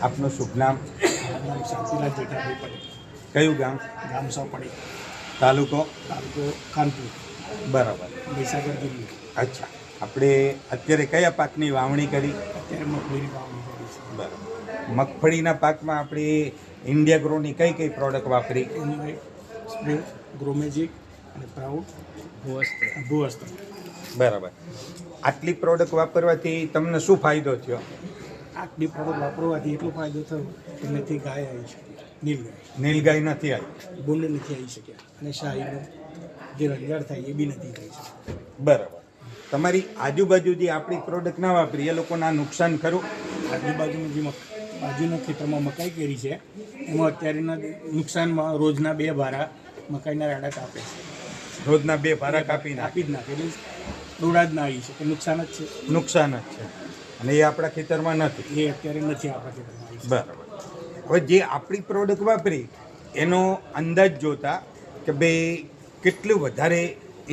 આપનું શુભ નામ? નામ શાંતિલાલ જેઠાભાઈ પટેલ. કયું ગામ? ગામ સોપડી, તાલુકો? તાલુકો ખાનપુર, બરાબર. મહીસાગર જિલ્લો. અચ્છા, આપણે અત્યારે કયા પાકની વાવણી કરી? અત્યારે મગફળી વાવણી કરી છે. બરાબર. મગફળીના પાકમાં આપણે ઇન્ડિયા ગ્રોની કઈ કઈ પ્રોડક્ટ વાપરી? એમાં સ્પ્રે, ગ્રોમેજિક અને પ્રાઉડ, ભૂવસ્ત્ર. બરાબર. આટલી પ્રોડક્ટ વાપરવાથી તમને શું ફાયદો થયો? આટલી પ્રોડક્ટ વાપરવાથી એટલો ફાયદો થયો કે નથી ગાય આવી શકે, નીલગાય નીલગાય નથી આવી? બોંડ નથી આવી શક્યા અને શાહીનો જે રંગાડ થાય એ બી નથી થઈ શકતું. બરાબર. તમારી આજુબાજુ જે આપણી પ્રોડક્ટ ના વાપરી એ લોકોના નુકસાન ખરું? આજુબાજુનું જે બાજુના ખેતરમાં મકાઈ કરી છે એમાં અત્યારેના નુકસાનમાં રોજના 2 ભારા મકાઈના રાડા કાપે છે. રોજના 2 ભારા કાપી કાપી જ નાખે એટલે દોડા જ ના આવી શકે, નુકસાન જ છે. નુકસાન જ છે અને એ આપણા ખેતરમાં નથી. એ અત્યારે નથી આપણા ખેતરમાં આવી શકે. બરાબર. હવે જે આપણી પ્રોડક્ટ વાપરી એનો અંદાજ જોતા કે ભાઈ કેટલું વધારે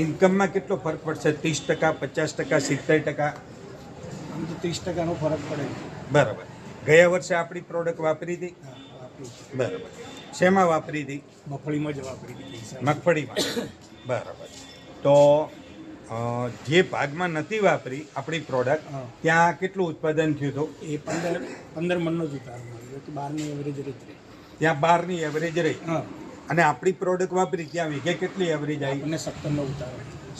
ઇન્કમમાં કેટલો ફરક પડશે? 30%, 50%, 70%? આમ તો 30%નો ફરક પડે. બરાબર. ગયા વર્ષે આપણી પ્રોડક્ટ વાપરી હતી? હા, વાપરી છે. બરાબર. શેમાં વાપરી હતી? મગફળીમાં જ વાપરી દીધી છે. મગફળીમાં. બરાબર. તો જે ભાગમાં નથી વાપરી આપણી પ્રોડક્ટ હા. ત્યાં કેટલું ઉત્પાદન થયું હતું? એ 15 મણનો જ ઉતાર મળ્યો કે 12ની એવરેજ રહી. ત્યાં 12ની એવરેજ રહી. હા, અને આપણી પ્રોડક્ટ વાપરી ત્યાં વીઘે કેટલી એવરેજ આવી? આપણને 17નો ઉતાર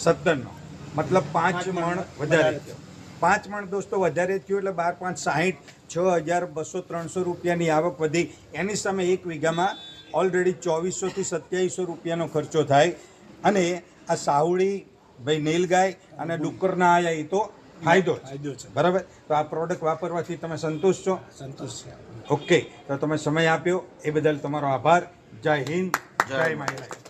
17નો. મતલબ 5 મણ વધારે થયો. 5 મણ દોસ્તો વધારે થયું એટલે 12 5 60, 6,200-300 રૂપિયાની આવક વધી. એની સામે એક વીઘામાં ઓલરેડી 2400 થી 2700 રૂપિયાનો ખર્ચો થાય. અને આ સાવડી ભાઈ નીલગાય અને ડુક્કરના આયા એ તો ફાયદો છે. બરાબર. તો આ પ્રોડક્ટ વાપરવાથી તમે સંતોષ છો? સંતોષ છે. ઓકે. તો તમે સમય આપ્યો એ બદલ તમારો આભાર. જય હિન્દ, જય મહારાષ્ટ્ર.